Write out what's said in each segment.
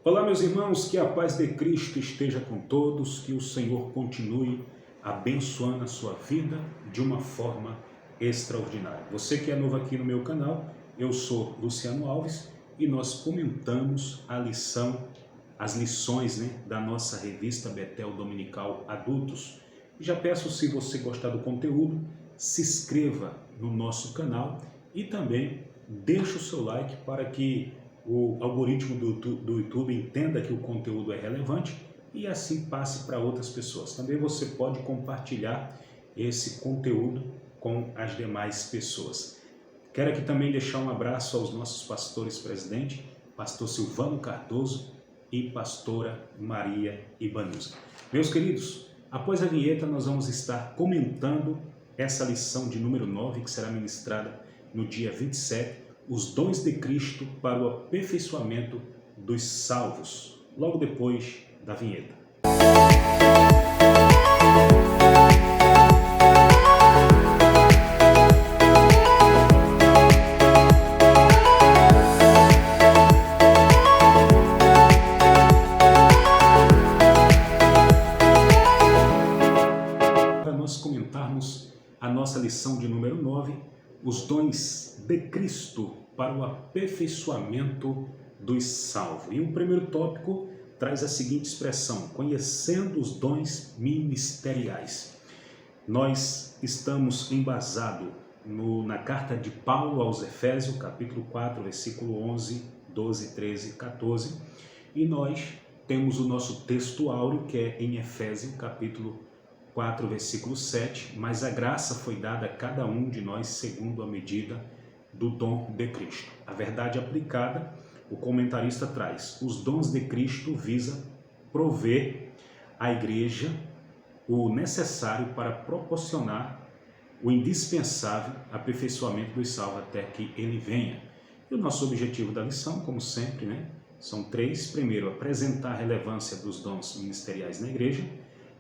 Olá, meus irmãos, que a paz de Cristo esteja com todos, que o Senhor continue abençoando a sua vida de uma forma extraordinária. Você que é novo aqui no meu canal, eu sou Luciano Alves e nós comentamos as lições, da nossa revista Betel Dominical Adultos. Já peço, se você gostar do conteúdo, se inscreva no nosso canal e também deixe o seu like para que o algoritmo do YouTube entenda que o conteúdo é relevante e assim passe para outras pessoas. Também você pode compartilhar esse conteúdo com as demais pessoas. Quero aqui também deixar um abraço aos nossos pastores presidente, pastor Silvano Cardoso e pastora Maria Ibanuza. Meus queridos, após a vinheta nós vamos estar comentando essa lição de número 9 que será ministrada no dia 27, os dons de Cristo para o aperfeiçoamento dos salvos, logo depois da vinheta. Para nós comentarmos a nossa lição de número 9, os dons de Cristo para o aperfeiçoamento dos salvos. E o primeiro tópico traz a seguinte expressão: conhecendo os dons ministeriais. Nós estamos embasados na carta de Paulo aos Efésios, capítulo 4, versículo 11, 12, 13 e 14, e nós temos o nosso texto áureo, que é em Efésios, capítulo 4, versículo 7, mas a graça foi dada a cada um de nós segundo a medida do dom de Cristo. A verdade aplicada, o comentarista traz: os dons de Cristo visa prover à igreja o necessário para proporcionar o indispensável aperfeiçoamento dos salvos até que ele venha. E o nosso objetivo da lição, como sempre, são três. Primeiro, apresentar a relevância dos dons ministeriais na igreja,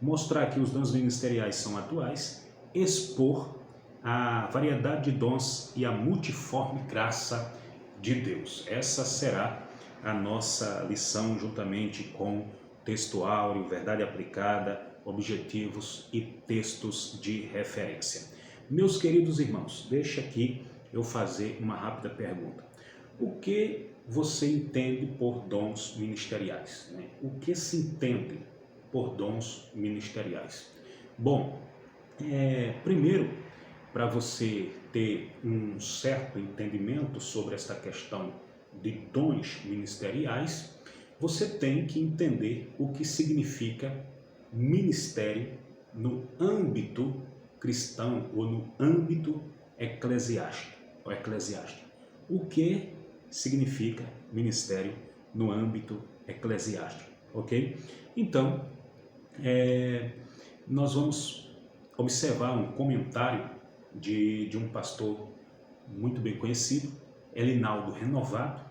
mostrar que os dons ministeriais são atuais, expor a variedade de dons e a multiforme graça de Deus. Essa será a nossa lição, juntamente com texto áureo, verdade aplicada, objetivos e textos de referência. Meus queridos irmãos, deixa aqui eu fazer uma rápida pergunta. O que você entende por dons ministeriais? O que se entende por dons ministeriais? Bom, primeiro, para você ter um certo entendimento sobre esta questão de dons ministeriais, você tem que entender o que significa ministério no âmbito cristão ou no âmbito eclesiástico. O que significa ministério no âmbito eclesiástico, ok? Então, nós vamos observar um comentário de um pastor muito bem conhecido, Elinaldo Renovato.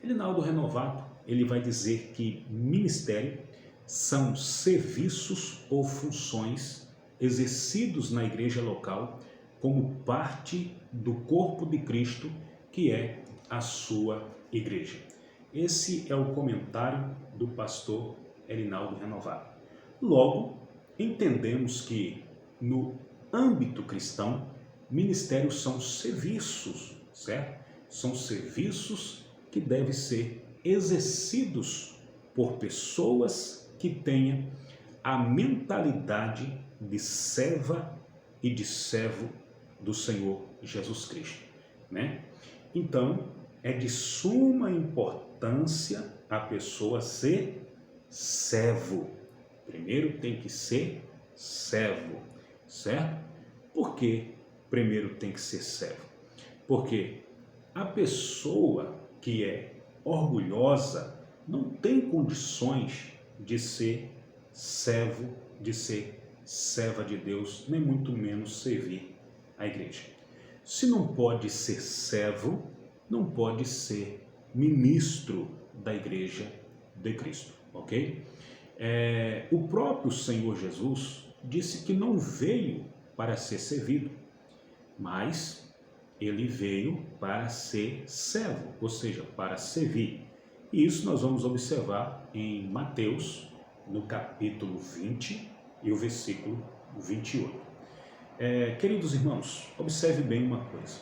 Elinaldo Renovato, ele vai dizer que ministério são serviços ou funções exercidos na igreja local como parte do corpo de Cristo, que é a sua igreja. Esse é o comentário do pastor Elinaldo Renovato. Logo, entendemos que no âmbito cristão, ministérios são serviços, certo? São serviços que devem ser exercidos por pessoas que tenham a mentalidade de serva e de servo do Senhor Jesus Cristo, Então, é de suma importância a pessoa ser servo. Primeiro tem que ser servo, certo? Por que primeiro tem que ser servo? Porque a pessoa que é orgulhosa não tem condições de ser servo, de ser serva de Deus, nem muito menos servir a igreja. Se não pode ser servo, não pode ser ministro da igreja de Cristo, ok? O próprio Senhor Jesus disse que não veio para ser servido, mas ele veio para ser servo, ou seja, para servir. E isso nós vamos observar em Mateus, no capítulo 20 e o versículo 28. Queridos irmãos, observe bem uma coisa.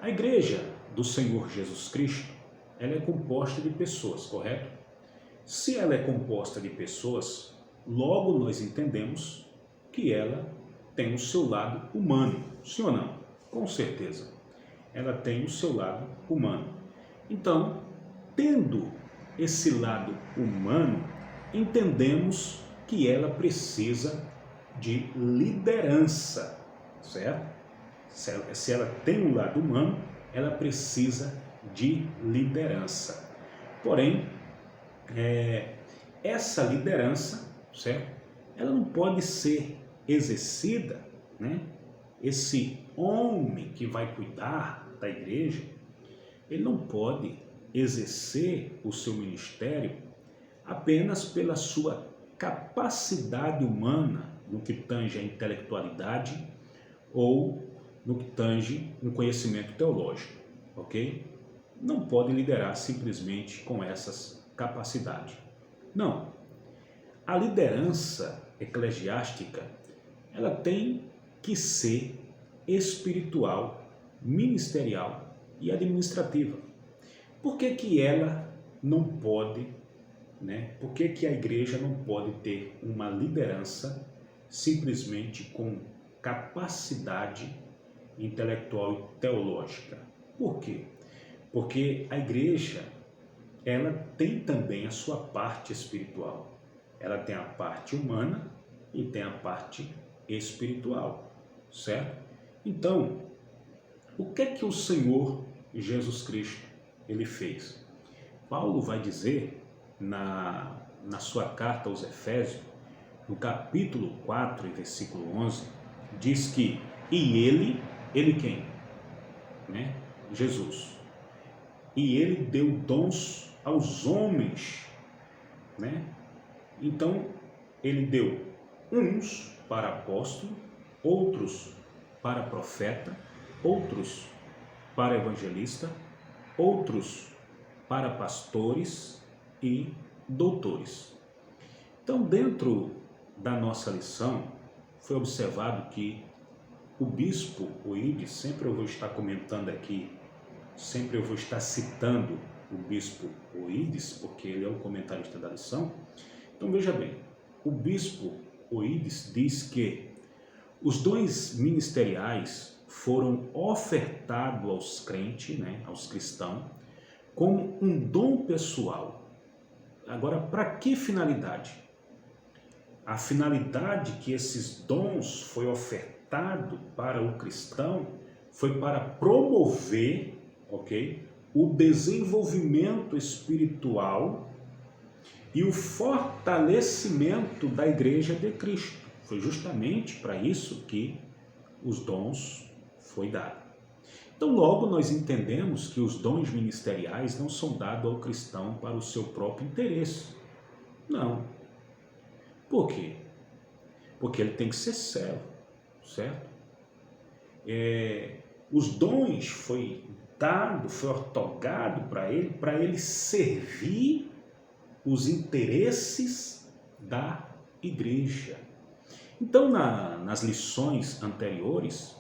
A igreja do Senhor Jesus Cristo, ela é composta de pessoas, correto? Se ela é composta de pessoas, logo nós entendemos que ela tem o seu lado humano, sim ou não? Com certeza, ela tem o seu lado humano. Então, tendo esse lado humano, entendemos que ela precisa de liderança, certo? Se ela tem um lado humano, ela precisa de liderança. Porém, essa liderança, certo? Ela não pode ser exercida, né? Esse homem que vai cuidar da igreja, ele não pode exercer o seu ministério apenas pela sua capacidade humana no que tange a intelectualidade ou no que tange um conhecimento teológico, ok? Não pode liderar simplesmente com essas capacidades. Não. A liderança eclesiástica, ela tem que ser espiritual, ministerial e administrativa. Por que que ela não pode, por que que a igreja não pode ter uma liderança simplesmente com capacidade intelectual e teológica? Por quê? Porque a igreja, ela tem também a sua parte espiritual. Ela tem a parte humana e tem a parte espiritual, certo? Então, o que é que o Senhor Jesus Cristo ele fez? Paulo vai dizer na sua carta aos Efésios, no capítulo 4 e versículo 11, diz que, e ele quem? Jesus. E ele deu dons aos homens, Então, ele deu uns para apóstolo, outros para profeta, outros para evangelista, outros para pastores e doutores. Então, dentro da nossa lição, foi observado que o bispo Oídes, sempre eu vou estar comentando aqui, sempre eu vou estar citando o bispo Oídes, porque ele é o comentarista da lição. Então veja bem, o bispo Oídes diz que os dons ministeriais foram ofertados aos crentes, aos cristãos, como um dom pessoal. Agora, para que finalidade? A finalidade que esses dons foi ofertado para o cristão foi para promover, o desenvolvimento espiritual e o fortalecimento da igreja de Cristo. Foi justamente para isso que os dons foi dado. Então, logo nós entendemos que os dons ministeriais não são dados ao cristão para o seu próprio interesse. Não. Por quê? Porque ele tem que ser servo, certo? Os dons foi dado, foi otorgado para ele servir os interesses da igreja. Então, nas lições anteriores,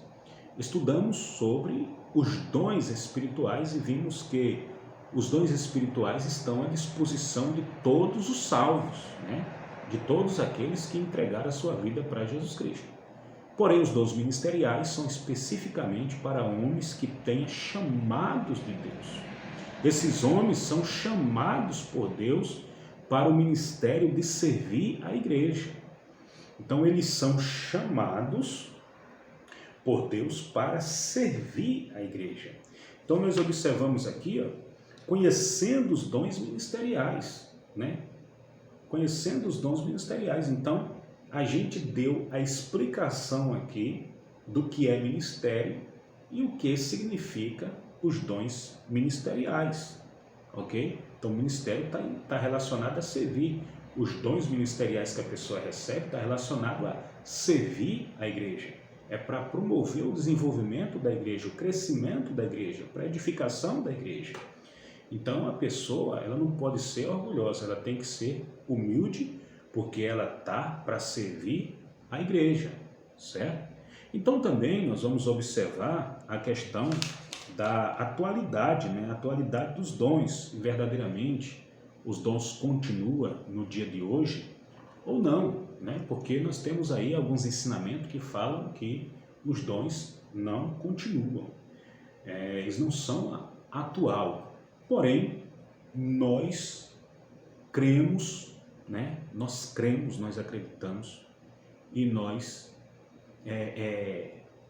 estudamos sobre os dons espirituais e vimos que os dons espirituais estão à disposição de todos os salvos, de todos aqueles que entregaram a sua vida para Jesus Cristo. Porém, os dons ministeriais são especificamente para homens que têm chamados de Deus. Esses homens são chamados por Deus para o ministério de servir a igreja. Então, eles são chamados por Deus para servir a igreja. Então, nós observamos aqui, conhecendo os dons ministeriais, Conhecendo os dons ministeriais. Então, a gente deu a explicação aqui do que é ministério e o que significa os dons ministeriais, ok? Então, o ministério está relacionado a servir. Os dons ministeriais que a pessoa recebe está relacionado a servir a igreja. É para promover o desenvolvimento da igreja, o crescimento da igreja, para a edificação da igreja. Então a pessoa, ela não pode ser orgulhosa, ela tem que ser humilde, porque ela está para servir a igreja, certo? Então também nós vamos observar a questão da atualidade, né? A atualidade dos dons. Verdadeiramente, os dons continuam no dia de hoje ou não, né? Porque nós temos aí alguns ensinamentos que falam que os dons não continuam, eles não são atual. Porém, nós cremos, né? Nós cremos, nós acreditamos e nós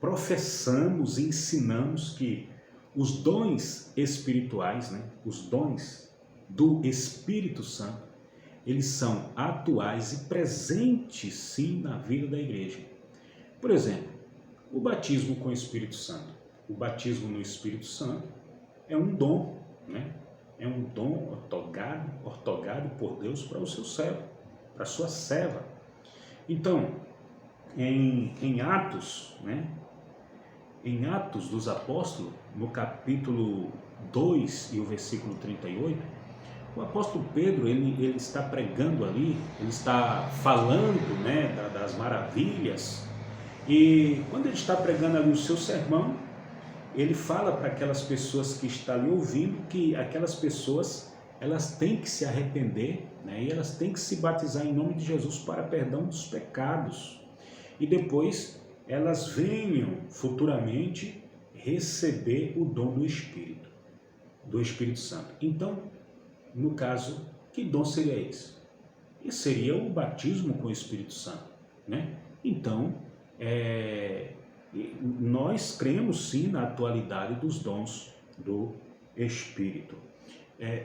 professamos e ensinamos que os dons espirituais, né? Os dons do Espírito Santo, eles são atuais e presentes sim na vida da igreja. Por exemplo, o batismo com o Espírito Santo. O batismo no Espírito Santo é um dom, né? É um dom otorgado por Deus para o seu servo, para a sua serva. Então, em Atos, né? Em Atos dos Apóstolos, no capítulo 2 e o versículo 38, o apóstolo Pedro, ele está pregando ali, ele está falando, né, das maravilhas, e quando ele está pregando ali o seu sermão, ele fala para aquelas pessoas que estão ali ouvindo que aquelas pessoas, elas têm que se arrepender, né, e elas têm que se batizar em nome de Jesus para perdão dos pecados, e depois elas venham futuramente receber o dom do Espírito Santo. Então, no caso, que dom seria esse? Esse seria o batismo com o Espírito Santo, né? Então, nós cremos sim na atualidade dos dons do Espírito.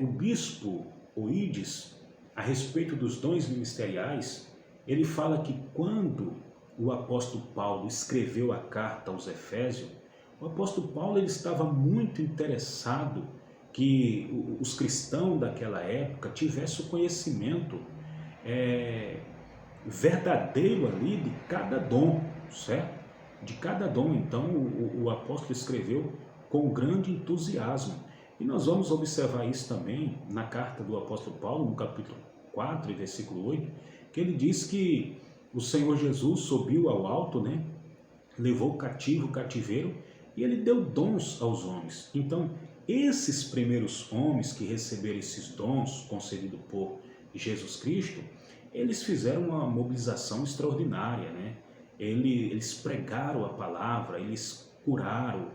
O bispo Oídes, a respeito dos dons ministeriais, ele fala que quando o apóstolo Paulo escreveu a carta aos Efésios, o apóstolo Paulo ele estava muito interessado que os cristãos daquela época tivessem o conhecimento verdadeiro ali de cada dom, certo? De cada dom. Então o apóstolo escreveu com grande entusiasmo. E nós vamos observar isso também na carta do apóstolo Paulo, no capítulo 4, versículo 8, que ele diz que o Senhor Jesus subiu ao alto, né? Levou cativo o cativeiro e ele deu dons aos homens. Então, esses primeiros homens que receberam esses dons concedidos por Jesus Cristo, eles fizeram uma mobilização extraordinária, né? Eles pregaram a palavra, eles curaram,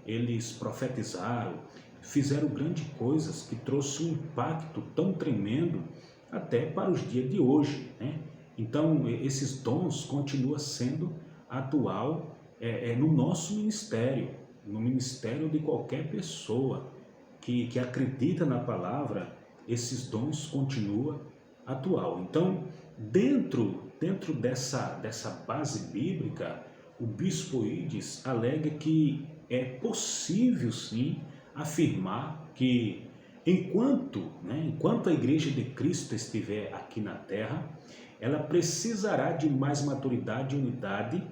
eles profetizaram, fizeram grandes coisas que trouxe um impacto tão tremendo até para os dias de hoje, né? Então, esses dons continuam sendo atual no nosso ministério, no ministério de qualquer pessoa que acredita na palavra, esses dons continuam atual. Então, dentro dessa base bíblica, o bispo Oídes alega que é possível sim afirmar que enquanto a igreja de Cristo estiver aqui na terra, ela precisará de mais maturidade e unidade,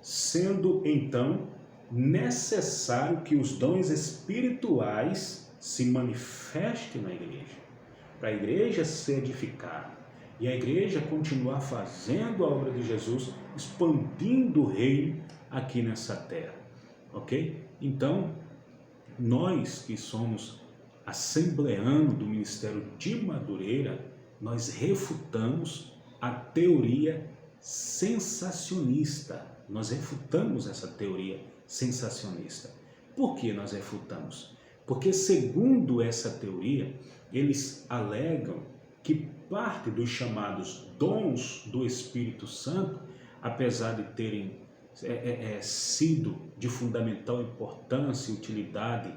sendo então necessário que os dons espirituais se manifestem na igreja, para a igreja ser edificada e a igreja continuar fazendo a obra de Jesus, expandindo o reino aqui nessa terra, ok? Então, nós que somos assembleanos do Ministério de Madureira, nós refutamos a teoria sensacionista. Nós refutamos essa teoria sensacionista. Por que nós refutamos? Porque, segundo essa teoria, eles alegam que parte dos chamados dons do Espírito Santo, apesar de terem sido de fundamental importância e utilidade,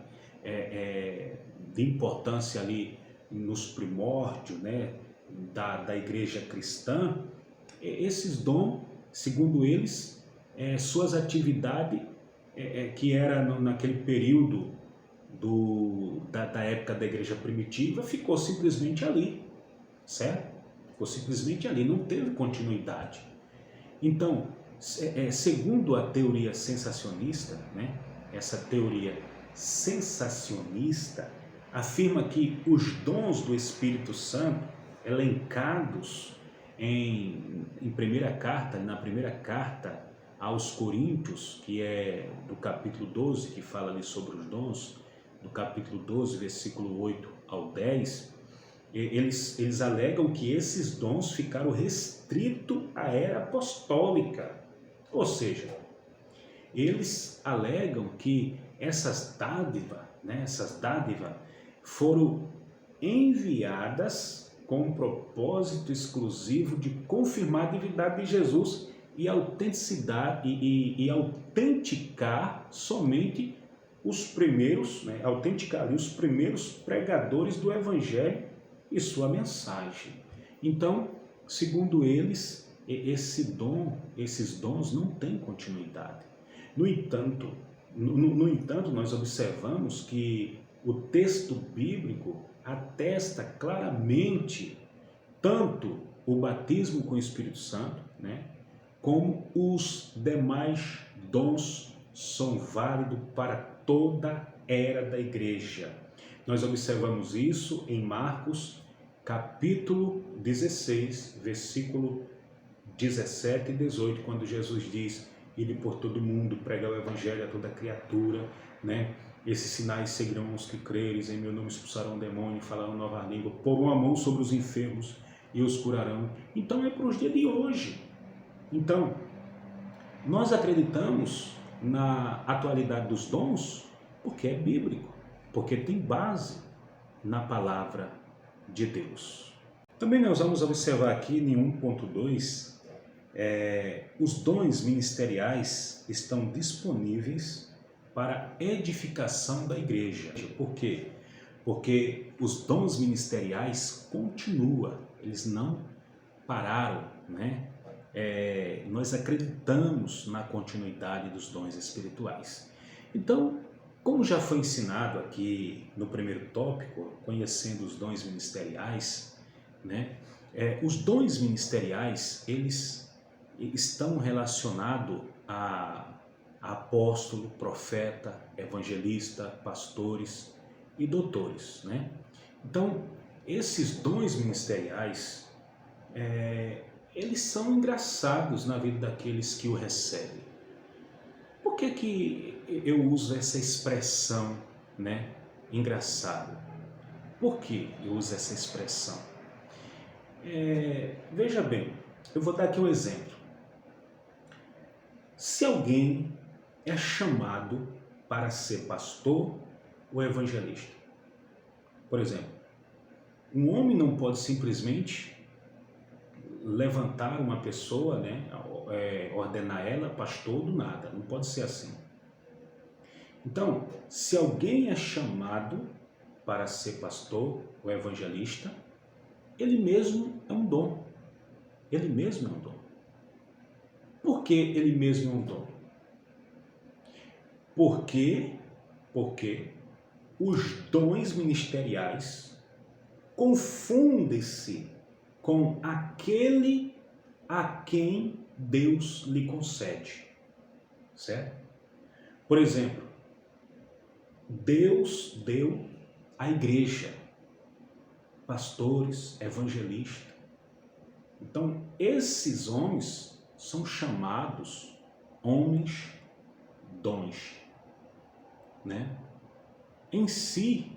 de importância ali nos primórdios, né, da igreja cristã, esses dons, segundo eles, suas atividades, que era naquele período da época da igreja primitiva, ficou simplesmente ali, certo? Ficou simplesmente ali, não teve continuidade. Então, segundo a teoria sensacionista, né, essa teoria sensacionista, afirma que os dons do Espírito Santo, elencados na primeira carta aos Coríntios, que é do capítulo 12, que fala ali sobre os dons, do capítulo 12, versículo 8 ao 10, eles alegam que esses dons ficaram restritos à era apostólica. Ou seja, eles alegam que essas dádivas foram enviadas com um propósito exclusivo de confirmar a divindade de Jesus e autenticar somente os primeiros, autenticar os primeiros pregadores do Evangelho e sua mensagem. Então, segundo eles, esses dons não têm continuidade. No entanto, nós observamos que o texto bíblico atesta claramente tanto o batismo com o Espírito Santo, como os demais dons são válidos para toda a era da igreja. Nós observamos isso em Marcos, capítulo 16, versículo 17 e 18, quando Jesus diz: "Ide por todo mundo, pregar o evangelho a toda criatura, Esses sinais seguirão os que creres, em meu nome expulsarão demônio, falarão nova língua, porão a mão sobre os enfermos e os curarão." Então é para os dias de hoje. Então, nós acreditamos na atualidade dos dons porque é bíblico, porque tem base na palavra de Deus. Também nós vamos observar aqui em 1.2, os dons ministeriais estão disponíveis para edificação da igreja. Por quê? Porque os dons ministeriais continuam, eles não pararam, nós acreditamos na continuidade dos dons espirituais. Então, como já foi ensinado aqui no primeiro tópico, conhecendo os dons ministeriais, os dons ministeriais, eles estão relacionados a apóstolo, profeta, evangelista, pastores e doutores, Então, esses dons ministeriais, eles são engraçados na vida daqueles que o recebem. Por que eu uso essa expressão, engraçado? Por que eu uso essa expressão? Veja bem, eu vou dar aqui um exemplo. Se alguém é chamado para ser pastor ou evangelista, por exemplo, um homem não pode simplesmente levantar uma pessoa, ordenar ela pastor do nada, não pode ser assim. Então, se alguém é chamado para ser pastor ou evangelista, ele mesmo é um dom. Ele mesmo é um dom. Por que ele mesmo é um dom? Porque os dons ministeriais confundem-se com aquele a quem Deus lhe concede, certo? Por exemplo, Deus deu à igreja pastores, evangelistas. Então, esses homens são chamados homens dons, Em si,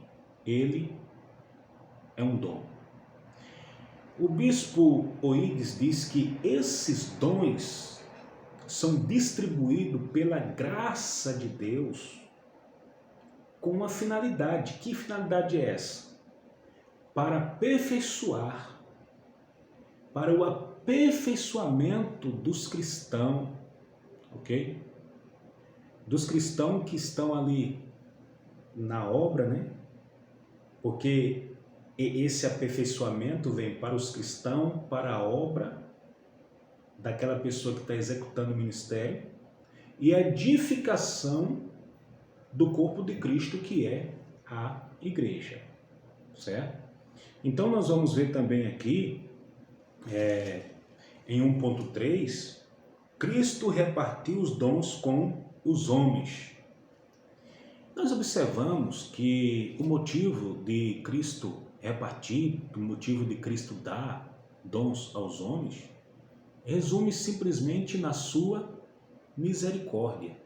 ele é um dom. O bispo Oídes diz que esses dons são distribuídos pela graça de Deus com uma finalidade. Que finalidade é essa? Para aperfeiçoar, para o aperfeiçoamento dos cristãos, ok? Dos cristãos que estão ali na obra, Porque esse aperfeiçoamento vem para os cristãos, para a obra daquela pessoa que está executando o ministério e a edificação do corpo de Cristo, que é a igreja, certo? Então nós vamos ver também aqui, em 1.3, Cristo repartiu os dons com os homens. Nós observamos que o motivo de Cristo repartir, o motivo de Cristo dar dons aos homens, resume simplesmente na sua misericórdia,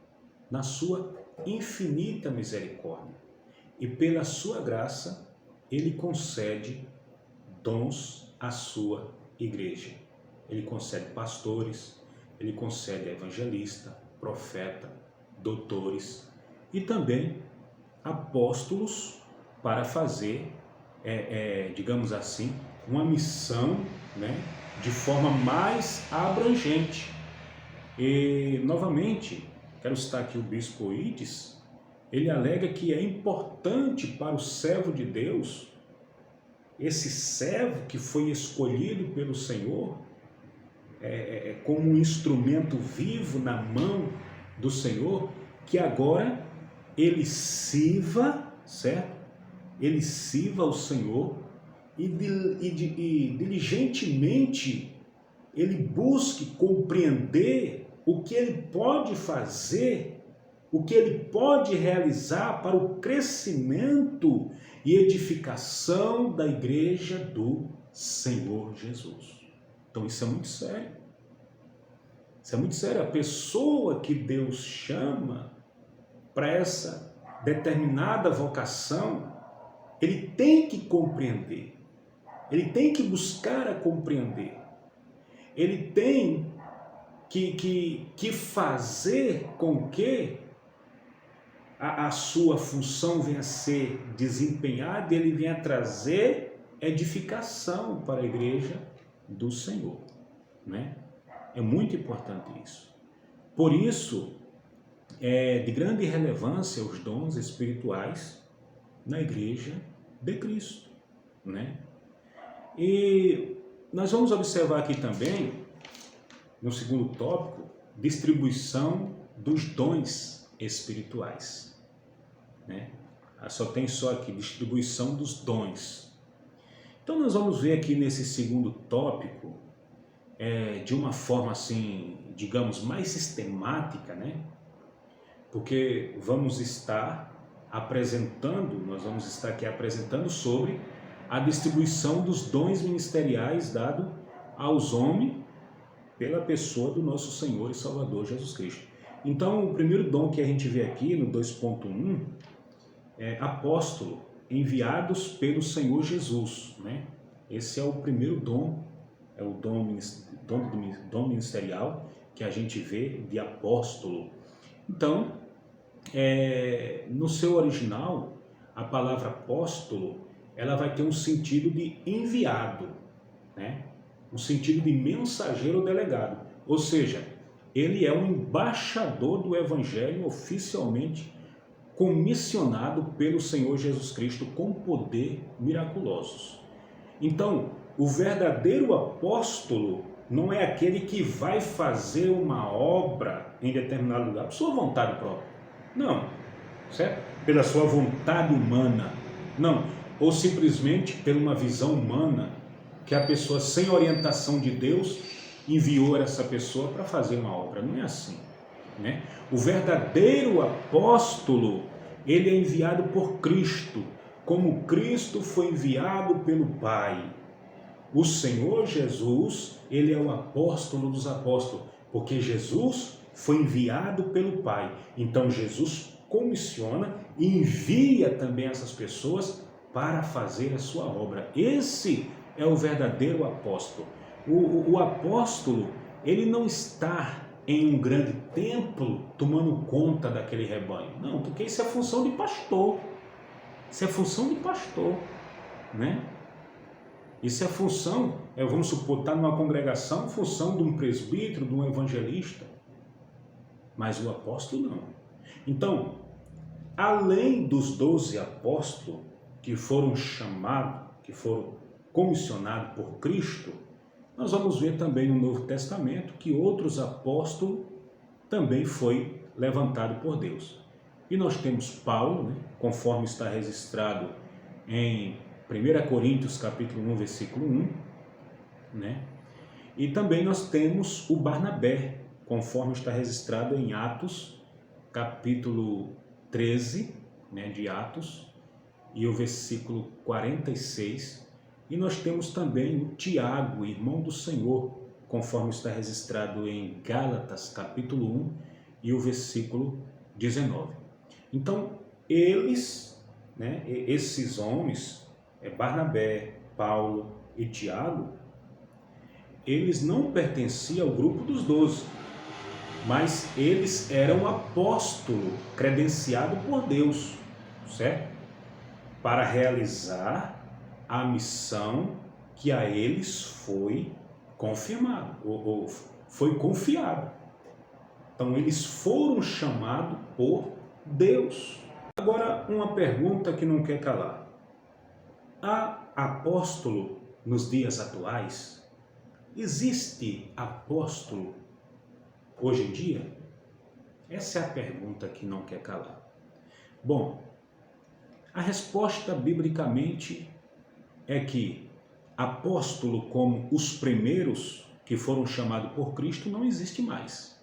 na sua infinita misericórdia. E pela sua graça, ele concede dons à sua igreja. Ele concede pastores, ele concede evangelista, profeta, doutores e também apóstolos para fazer, digamos assim, uma missão, né, de forma mais abrangente. E, novamente, quero citar aqui o bispo Oídes. Ele alega que é importante para o servo de Deus, esse servo que foi escolhido pelo Senhor, como um instrumento vivo na mão do Senhor, que agora ele sirva, certo? Ele sirva ao Senhor e diligentemente ele busque compreender o que ele pode fazer, o que ele pode realizar para o crescimento e edificação da igreja do Senhor Jesus. Então isso é muito sério. Isso é muito sério. A pessoa que Deus chama para essa determinada vocação, ele tem que compreender, ele tem que buscar a compreender, ele tem que fazer com que a sua função venha a ser desempenhada e ele venha a trazer edificação para a igreja do Senhor, né? É muito importante isso. Por isso, é de grande relevância os dons espirituais na igreja de Cristo, né? E nós vamos observar aqui também, no segundo tópico, distribuição dos dons espirituais, né? Só aqui, distribuição dos dons. Então nós vamos ver aqui nesse segundo tópico, de uma forma assim, digamos, mais sistemática, né? Porque nós vamos estar aqui apresentando sobre a distribuição dos dons ministeriais dados aos homens pela pessoa do nosso Senhor e Salvador Jesus Cristo. Então, o primeiro dom que a gente vê aqui no 2.1 é apóstolo, enviados pelo Senhor Jesus, né? Esse é o primeiro dom, é o dom ministerial que a gente vê de apóstolo. Então, no seu original, a palavra apóstolo, ela vai ter um sentido de enviado, né? Um sentido de mensageiro ou delegado. Ou seja, ele é um embaixador do Evangelho oficialmente comissionado pelo Senhor Jesus Cristo com poder miraculosos. Então, o verdadeiro apóstolo não é aquele que vai fazer uma obra em determinado lugar por sua vontade própria. Não, certo? Pela sua vontade humana. Não, ou simplesmente por uma visão humana que a pessoa, sem orientação de Deus, enviou essa pessoa para fazer uma obra. Não é assim, né? O verdadeiro apóstolo, ele é enviado por Cristo, como Cristo foi enviado pelo Pai. O Senhor Jesus, ele é o apóstolo dos apóstolos, porque Jesus foi enviado pelo Pai. Então Jesus comissiona e envia também essas pessoas para fazer a sua obra. Esse é o verdadeiro apóstolo. O apóstolo, ele não está em um grande templo tomando conta daquele rebanho. Não, porque isso é função de pastor. Isso é função de pastor, né? Isso é função, vamos supor, está numa congregação, função de um presbítero, de um evangelista. Mas o apóstolo não. Então, além dos 12 apóstolos que foram chamados, que foram comissionados por Cristo, nós vamos ver também no Novo Testamento que outros apóstolos também foi levantado por Deus. E nós temos Paulo, né, conforme está registrado em 1 Coríntios capítulo 1, versículo 1, né? E também nós temos o Barnabé, conforme está registrado em Atos capítulo 13, né, de Atos, e o versículo 46. E nós temos também o Tiago, irmão do Senhor, conforme está registrado em Gálatas, capítulo 1, e o versículo 19. Então, eles, né, esses homens, Barnabé, Paulo e Tiago, eles não pertenciam ao grupo dos 12, mas eles eram apóstolos credenciados por Deus, certo? Para realizar a missão que a eles foi confirmado, ou foi confiado. Então, eles foram chamados por Deus. Agora, uma pergunta que não quer calar. Há apóstolo nos dias atuais? Existe apóstolo hoje em dia? Essa é a pergunta que não quer calar. Bom, a resposta biblicamente é que apóstolo como os primeiros que foram chamados por Cristo não existe mais,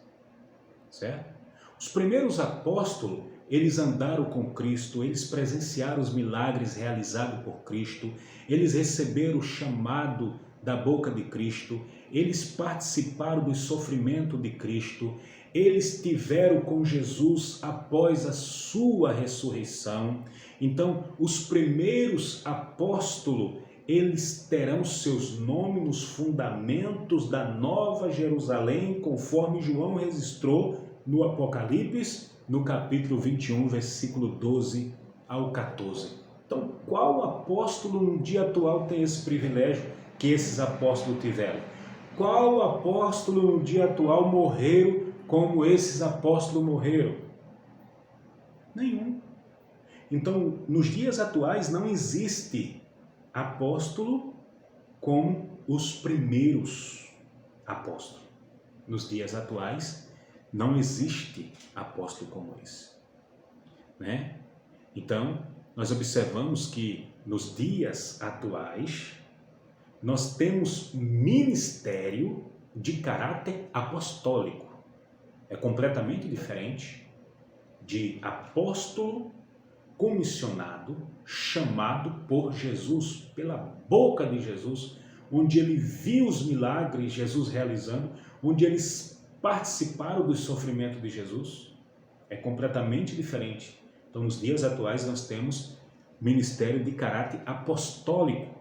certo? Os primeiros apóstolos, eles andaram com Cristo, eles presenciaram os milagres realizados por Cristo, eles receberam o chamado da boca de Cristo, eles participaram do sofrimento de Cristo, eles tiveram com Jesus após a sua ressurreição. Então, os primeiros apóstolos, eles terão seus nomes nos fundamentos da Nova Jerusalém, conforme João registrou no Apocalipse, no capítulo 21, versículo 12 ao 14. Então, qual apóstolo no dia atual tem esse privilégio que esses apóstolos tiveram? Qual apóstolo no dia atual morreram como esses apóstolos morreram? Nenhum. Então, nos dias atuais não existe apóstolo como os primeiros apóstolos. Nos dias atuais não existe apóstolo como esse, né? Então, nós observamos que nos dias atuais nós temos ministério de caráter apostólico. É completamente diferente de apóstolo comissionado, chamado por Jesus, pela boca de Jesus, onde ele viu os milagres Jesus realizando, onde eles participaram do sofrimento de Jesus. É completamente diferente. Então, nos dias atuais, nós temos ministério de caráter apostólico.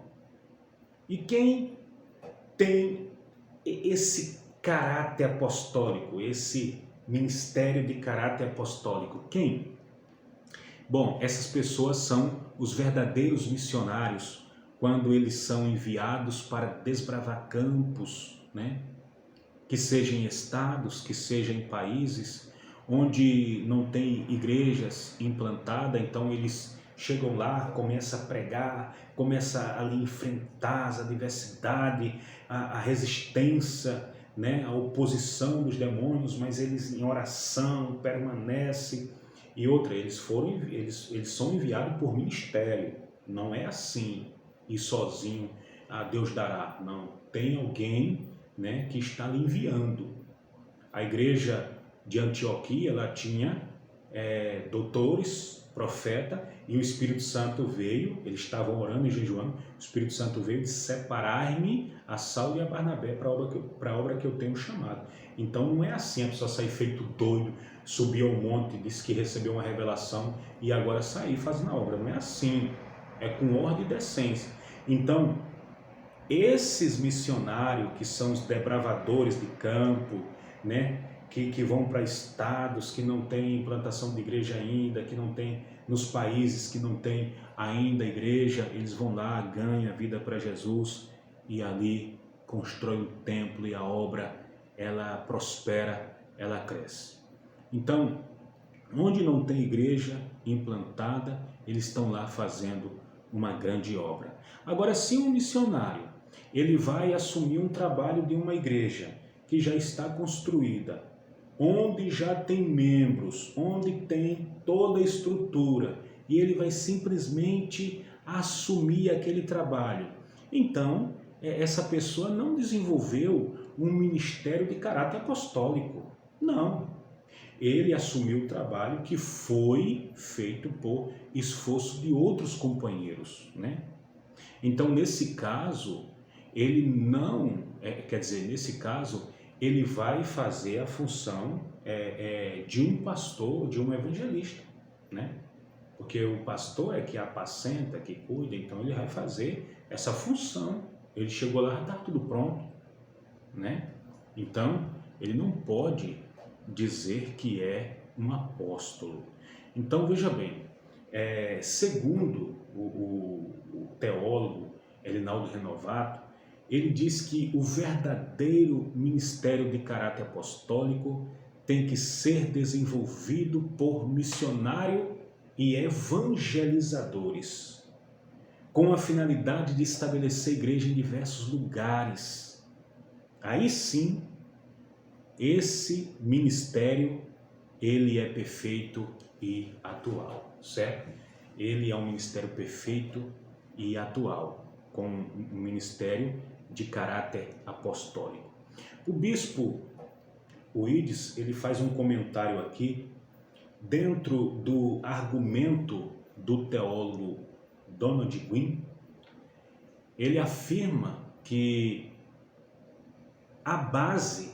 E quem tem esse caráter apostólico, esse ministério de caráter apostólico? Quem? Bom, essas pessoas são os verdadeiros missionários, quando eles são enviados para desbravar campos, né? Que sejam em estados, que sejam em países onde não tem igrejas implantadas, então eles chegam lá, começam a pregar, começam ali a enfrentar as adversidades, a resistência, né? A oposição dos demônios, mas eles em oração permanecem. E outra, eles são enviados por ministério, não é assim, e sozinho, Deus dará, não, tem alguém, né, que está lhe enviando. A igreja de Antioquia, ela tinha doutores, profeta, e o Espírito Santo veio, eles estavam orando e jejuando, o Espírito Santo veio de separar-me a Saulo e a Barnabé para a obra que eu tenho chamado. Então não é assim a pessoa sair feito doido, subir ao monte, disse que recebeu uma revelação e agora sair fazendo a obra. Não é assim, é com ordem e decência. Então, esses missionários que são os desbravadores de campo, né, que vão para estados que não tem implantação de igreja ainda, que não tem, nos países que não tem ainda igreja, eles vão lá, ganham a vida para Jesus e ali constrói um templo e a obra, ela prospera, ela cresce. Então, onde não tem igreja implantada, eles estão lá fazendo uma grande obra. Agora, se um missionário, ele vai assumir um trabalho de uma igreja que já está construída, onde já tem membros, onde tem toda a estrutura, e ele vai simplesmente assumir aquele trabalho. Então, essa pessoa não desenvolveu um ministério de caráter apostólico. Não. Ele assumiu o trabalho que foi feito por esforço de outros companheiros, né? Então, nesse caso, ele não, nesse caso, ele vai fazer a função de um pastor, de um evangelista, né? Porque o pastor é que apacenta, que cuida, então ele vai fazer essa função. Ele chegou lá, está tudo pronto, né? Então, ele não pode dizer que é um apóstolo. Então, veja bem, segundo o teólogo Elinaldo Renovato, ele diz que o verdadeiro ministério de caráter apostólico tem que ser desenvolvido por missionário e evangelizadores, com a finalidade de estabelecer igreja em diversos lugares. Aí sim, esse ministério, ele é perfeito e atual, certo? Ele é um ministério perfeito e atual, com um ministério de caráter apostólico. O bispo Euídice, ele faz um comentário aqui, dentro do argumento do teólogo Donald Green. Ele afirma que a base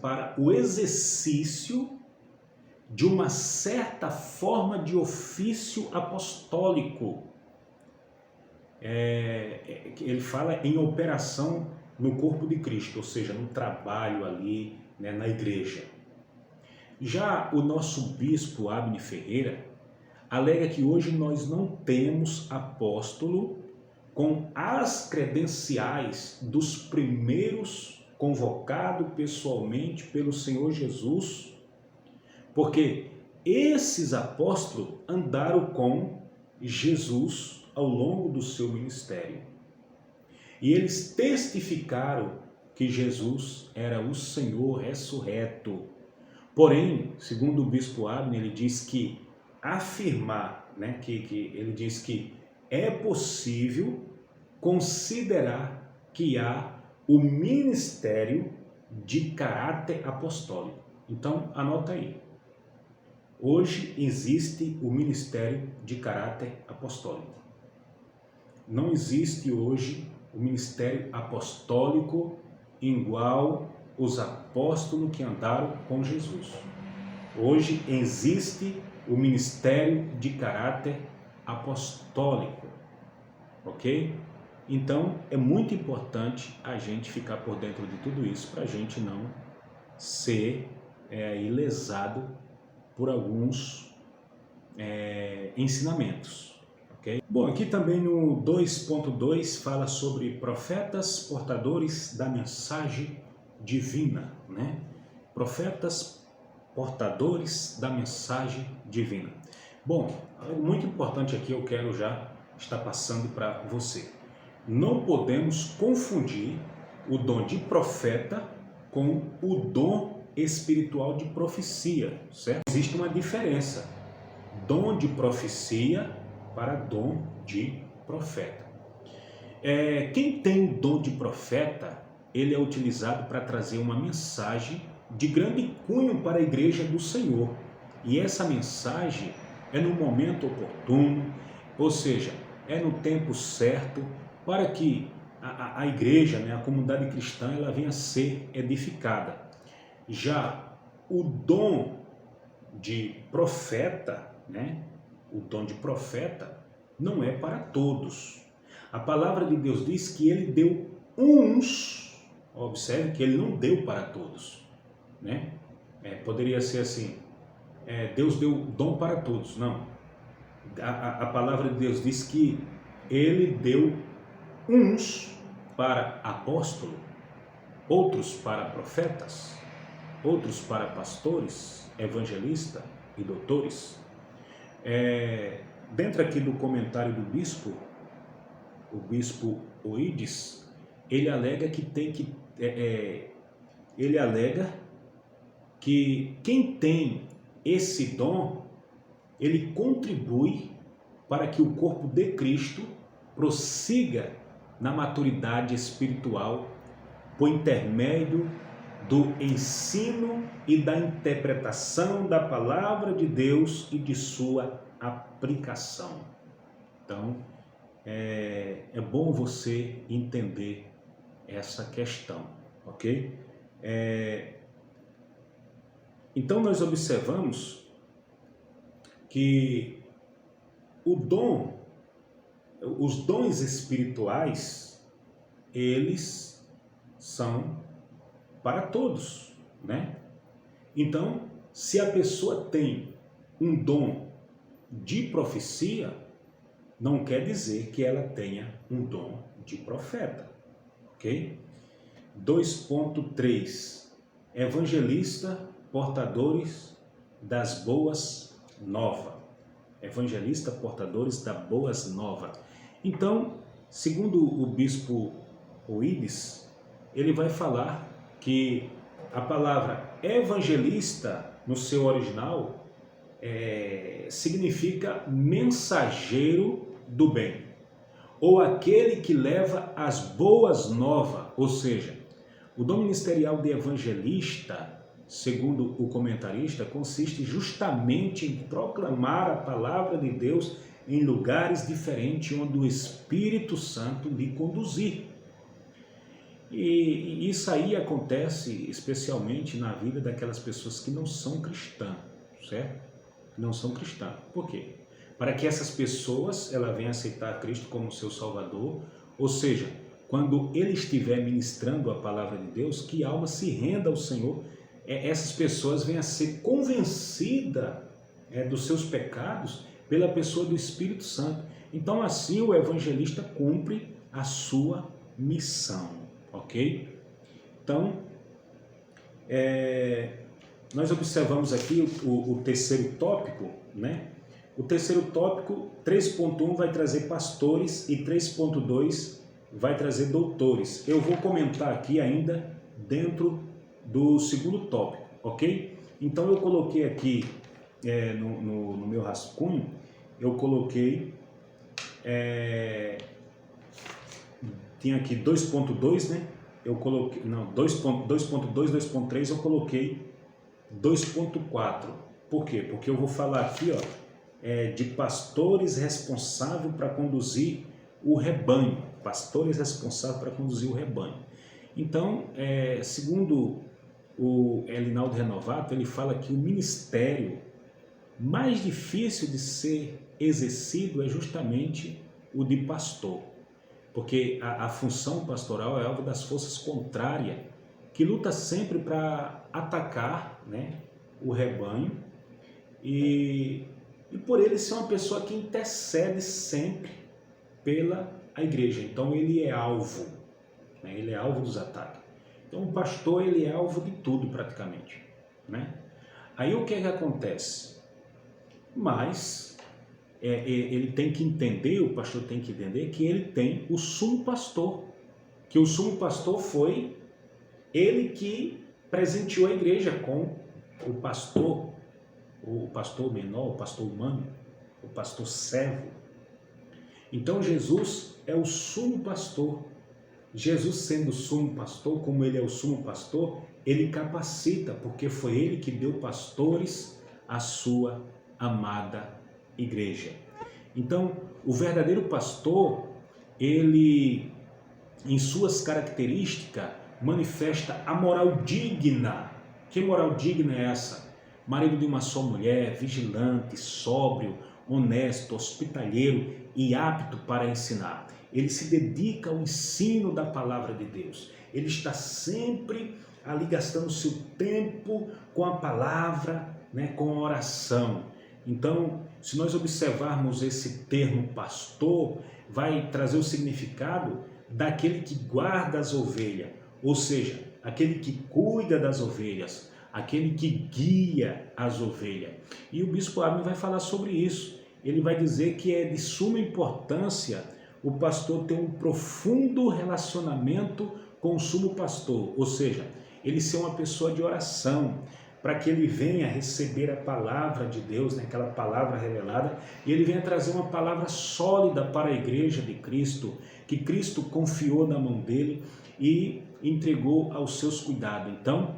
para o exercício de uma certa forma de ofício apostólico, ele fala em operação no corpo de Cristo, ou seja, no trabalho ali, né, na igreja. Já o nosso bispo Abner Ferreira alega que hoje nós não temos apóstolo com as credenciais dos primeiros convocados pessoalmente pelo Senhor Jesus, porque esses apóstolos andaram com Jesus ao longo do seu ministério. E eles testificaram que Jesus era o Senhor ressurreto. Porém, segundo o bispo Abner, ele diz que afirmar, né, ele diz que é possível considerar que há o ministério de caráter apostólico. Então, anota aí. Hoje existe o ministério de caráter apostólico. Não existe hoje o ministério apostólico igual os apóstolos que andaram com Jesus. Hoje existe o ministério de caráter apostólico, ok? Então, é muito importante a gente ficar por dentro de tudo isso para a gente não ser lesado por alguns ensinamentos. Okay? Bom, aqui também no 2.2 fala sobre profetas portadores da mensagem divina, né? Profetas portadores da mensagem divina. Bom, algo muito importante aqui eu quero já estar passando para você. Não podemos confundir o dom de profeta com o dom espiritual de profecia, certo? Existe uma diferença. Dom de profecia para dom de profeta. Quem tem o dom de profeta, ele é utilizado para trazer uma mensagem de grande cunho para a igreja do Senhor. E essa mensagem é no momento oportuno, ou seja, é no tempo certo, para que a igreja, né, a comunidade cristã, ela venha a ser edificada. Já o dom de profeta, né, o dom de profeta não é para todos. A palavra de Deus diz que ele deu uns, observe que ele não deu para todos, né? Poderia ser assim, Deus deu dom para todos, não. A palavra de Deus diz que ele deu uns para apóstolo, outros para profetas, outros para pastores, evangelistas e doutores. Dentro aqui do comentário do bispo, o bispo Euídice, ele alega que quem tem esse dom, ele contribui para que o corpo de Cristo prossiga na maturidade espiritual por intermédio do ensino e da interpretação da palavra de Deus e de sua aplicação. Então, é bom você entender essa questão, ok? Então, nós observamos que os dons espirituais, eles são para todos, né? Então, se a pessoa tem um dom de profecia, não quer dizer que ela tenha um dom de profeta, ok? 2.3 Evangelista, portadores das boas novas. Evangelista, portadores das boas novas. Então, segundo o bispo Oídes, ele vai falar que a palavra evangelista, no seu original, significa mensageiro do bem, ou aquele que leva as boas novas, ou seja, o dom ministerial de evangelista, segundo o comentarista, consiste justamente em proclamar a palavra de Deus em lugares diferentes onde o Espírito Santo lhe conduzir. E isso aí acontece especialmente na vida daquelas pessoas que não são cristãs, certo? Não são cristãs. Por quê? Para que essas pessoas venham aceitar Cristo como seu Salvador, ou seja, quando ele estiver ministrando a palavra de Deus, que a alma se renda ao Senhor, essas pessoas venham a ser convencidas dos seus pecados pela pessoa do Espírito Santo. Então, assim, o evangelista cumpre a sua missão, ok? Então, nós observamos aqui o terceiro tópico, né? O terceiro tópico, 3.1, vai trazer pastores e 3.2 vai trazer doutores. Eu vou comentar aqui ainda dentro do segundo tópico, ok? Então eu coloquei aqui no meu rascunho, eu coloquei, tinha aqui 2.2, né? Eu coloquei, não, 2.2, 2.3, eu coloquei 2.4. Por quê? Porque eu vou falar aqui, ó, de pastores responsáveis para conduzir o rebanho. Pastores responsáveis para conduzir o rebanho. Então, segundo o Elinaldo Renovato, ele fala que o ministério mais difícil de ser exercido é justamente o de pastor. Porque a função pastoral é alvo das forças contrárias, que luta sempre para atacar, né, o rebanho e por ele ser uma pessoa que intercede sempre pela igreja. Então ele é alvo, né, ele é alvo dos ataques. Então o pastor, ele é alvo de tudo praticamente, né? Aí o que é que acontece? Mas ele tem que entender, o pastor tem que entender que ele tem o sumo pastor, que o sumo pastor foi ele que presenteou a igreja com o pastor menor, o pastor humano, o pastor servo. Então Jesus é o sumo pastor. Jesus, sendo o sumo pastor, como ele é o sumo pastor, ele capacita, porque foi ele que deu pastores à sua amada igreja. Então, o verdadeiro pastor, ele, em suas características, manifesta a moral digna. Que moral digna é essa? Marido de uma só mulher, vigilante, sóbrio, honesto, hospitaleiro e apto para ensinar. Ele se dedica ao ensino da palavra de Deus. Ele está sempre ali gastando seu tempo com a palavra, né, com a oração. Então, se nós observarmos esse termo pastor, vai trazer o significado daquele que guarda as ovelhas, ou seja, aquele que cuida das ovelhas, aquele que guia as ovelhas. E o bispo Abner vai falar sobre isso. Ele vai dizer que é de suma importância o pastor ter um profundo relacionamento com o sumo pastor, ou seja, ele ser uma pessoa de oração, para que ele venha receber a palavra de Deus, né, aquela palavra revelada, e ele venha trazer uma palavra sólida para a igreja de Cristo, que Cristo confiou na mão dele, e entregou aos seus cuidados. Então,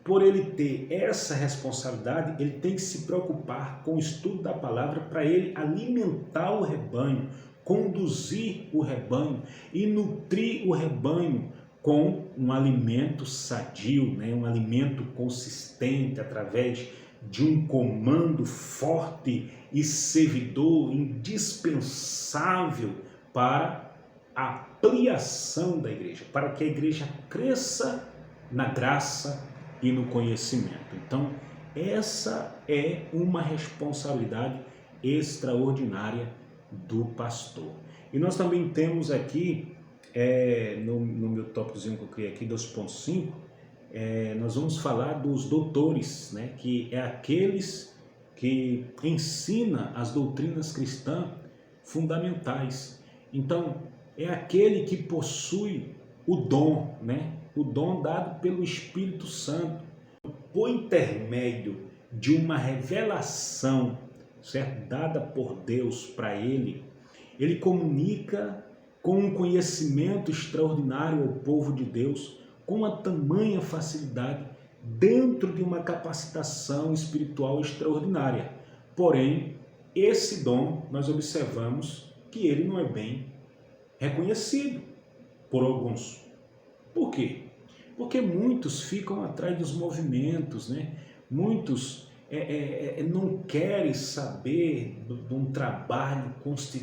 por ele ter essa responsabilidade, ele tem que se preocupar com o estudo da palavra para ele alimentar o rebanho, conduzir o rebanho e nutrir o rebanho com um alimento sadio, né? Um alimento consistente através de um comando forte e servidor indispensável para a ampliação da igreja, para que a igreja cresça na graça e no conhecimento. Então, essa é uma responsabilidade extraordinária do pastor. E nós também temos aqui, no meu tópicozinho que eu criei aqui, 2.5, nós vamos falar dos doutores, né, que é aqueles que ensinam as doutrinas cristãs fundamentais. Então, é aquele que possui o dom, né, o dom dado pelo Espírito Santo, por intermédio de uma revelação, certo, dada por Deus para ele comunica com um conhecimento extraordinário ao povo de Deus, com uma tamanha facilidade, dentro de uma capacitação espiritual extraordinária. Porém, esse dom, nós observamos que ele não é bem reconhecido por alguns. Por quê? Porque muitos ficam atrás dos movimentos, né? Muitos não querem saber de um trabalho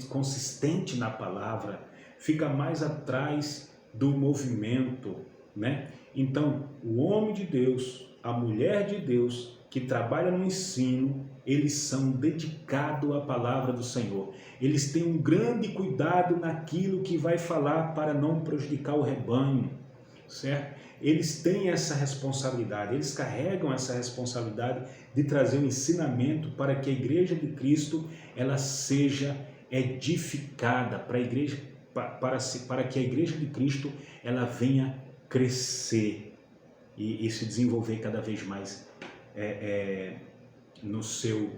consistente na palavra, fica mais atrás do movimento, né? Então, o homem de Deus, a mulher de Deus, que trabalha no ensino, eles são dedicados à palavra do Senhor. Eles têm um grande cuidado naquilo que vai falar para não prejudicar o rebanho, certo? Eles têm essa responsabilidade, eles carregam essa responsabilidade de trazer um ensinamento para que a igreja de Cristo ela seja edificada, para que a igreja de Cristo ela venha crescer e se desenvolver cada vez mais no seu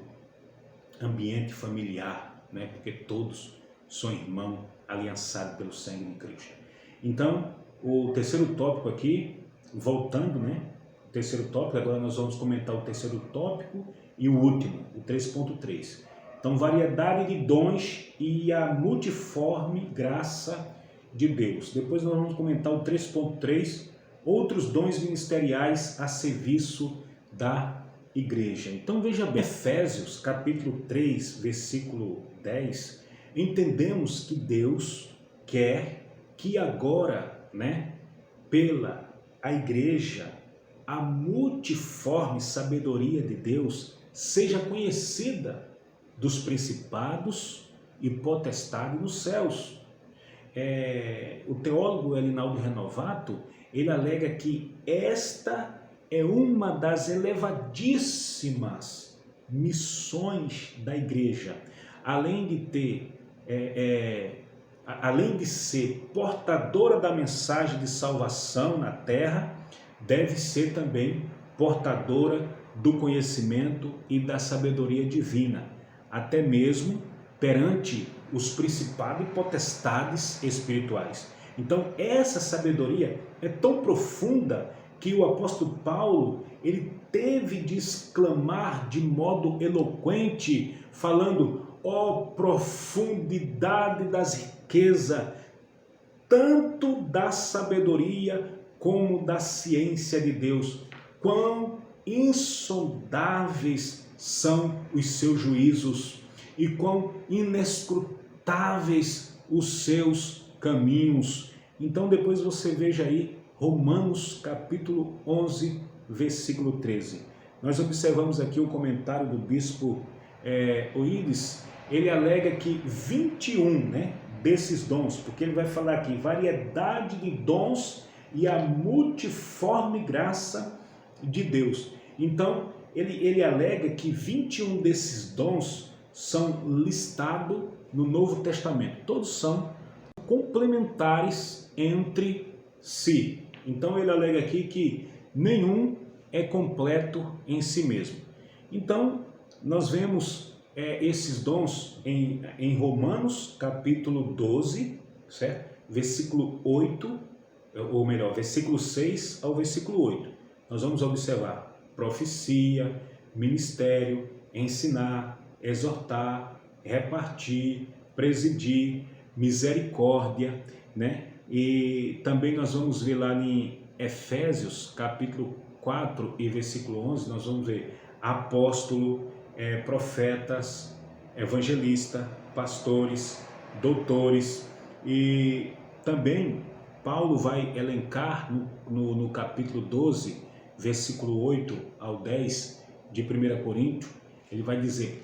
ambiente familiar, né? Porque todos são irmãos aliançados pelo sangue de Cristo. Então, o terceiro tópico aqui, voltando, né? O terceiro tópico, agora nós vamos comentar o terceiro tópico e o último, o 3.3. Então, variedade de dons e a multiforme graça de Deus. Depois nós vamos comentar o 3.3, outros dons ministeriais a serviço da igreja. Então veja bem, Efésios capítulo 3, versículo 10, entendemos que Deus quer que agora, né, pela a igreja, a multiforme sabedoria de Deus seja conhecida dos principados e potestades nos céus. O teólogo Elinaldo Renovato, ele alega que esta é uma das elevadíssimas missões da igreja, além de ser portadora da mensagem de salvação na terra, deve ser também portadora do conhecimento e da sabedoria divina, até mesmo perante os principados e potestades espirituais. Então, essa sabedoria é tão profunda que o apóstolo Paulo, ele teve de exclamar de modo eloquente, falando: ó profundidade das riquezas, tanto da sabedoria como da ciência de Deus, quão insondáveis são os seus juízos e quão inescrutáveis os seus caminhos. Então depois você veja aí Romanos capítulo 11, versículo 13. Nós observamos aqui o comentário do bispo Oíris. Ele alega que 21, né, desses dons, porque ele vai falar aqui, variedade de dons e a multiforme graça de Deus. Então, ele alega que 21 desses dons são listados no Novo Testamento. Todos são complementares entre si. Então, ele alega aqui que nenhum é completo em si mesmo. Então, nós vemos esses dons em Romanos, capítulo 12, certo? Versículo 8 ou melhor, versículo 6 ao versículo 8. Nós vamos observar profecia, ministério, ensinar, exortar, repartir, presidir, misericórdia, né? E também nós vamos ver lá em Efésios, capítulo 4 e versículo 11, nós vamos ver apóstolo, profetas, evangelista, pastores, doutores. E também Paulo vai elencar no capítulo 12, versículo 8 ao 10 de 1 Coríntios, ele vai dizer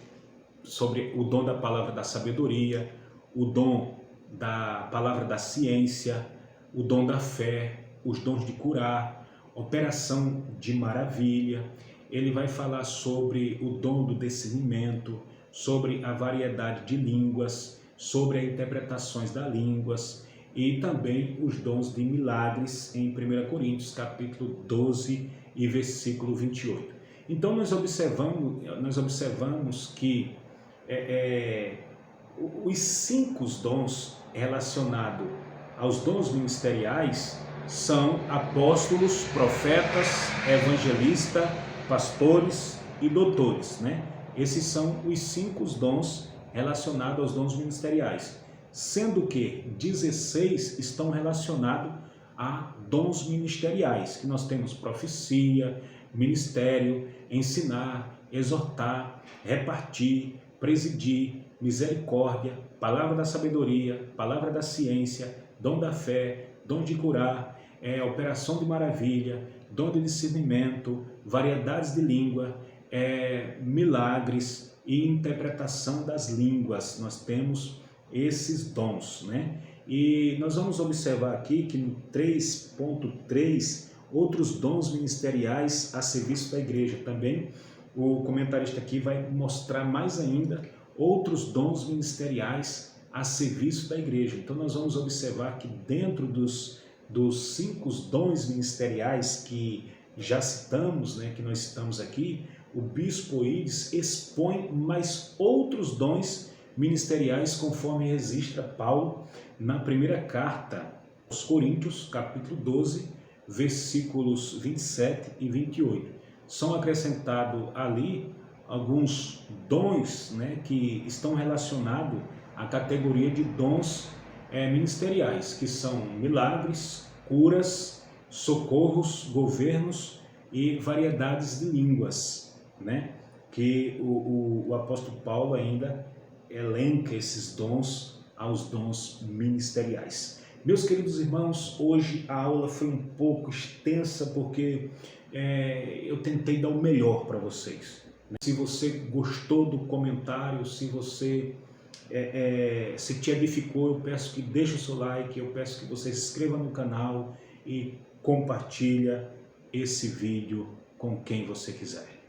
sobre o dom da palavra da sabedoria, o dom da palavra da ciência, o dom da fé, os dons de curar, operação de maravilha. Ele vai falar sobre o dom do discernimento, sobre a variedade de línguas, sobre as interpretações das línguas e também os dons de milagres em 1 Coríntios, capítulo 12 e versículo 28. Então nós observamos que os 5 dons relacionados aos dons ministeriais são apóstolos, profetas, evangelistas, pastores e doutores, né? Esses são os 5 dons relacionados aos dons ministeriais, sendo que 16 estão relacionados a dons ministeriais, que nós temos profecia, ministério, ensinar, exortar, repartir, presidir, misericórdia, palavra da sabedoria, palavra da ciência, dom da fé, dom de curar, operação de maravilha, dom de discernimento, variedades de língua, milagres e interpretação das línguas. Nós temos esses dons, né? E nós vamos observar aqui que no 3.3, outros dons ministeriais a serviço da igreja. Também o comentarista aqui vai mostrar mais ainda outros dons ministeriais a serviço da igreja. Então nós vamos observar que dentro dos 5 dons ministeriais que já citamos, né, que nós citamos aqui, o bispo Euídice expõe mais outros dons ministeriais, conforme registra Paulo na primeira carta aos Coríntios, capítulo 12, versículos 27 e 28. São acrescentados ali alguns dons, né, que estão relacionados à categoria de dons ministeriais, que são milagres, curas, socorros, governos e variedades de línguas, né? Que o apóstolo Paulo ainda elenca esses dons aos dons ministeriais. Meus queridos irmãos, hoje a aula foi um pouco extensa porque eu tentei dar o melhor para vocês. Se você gostou do comentário, se você se te edificou, eu peço que deixe o seu like, eu peço que você se inscreva no canal e compartilha esse vídeo com quem você quiser.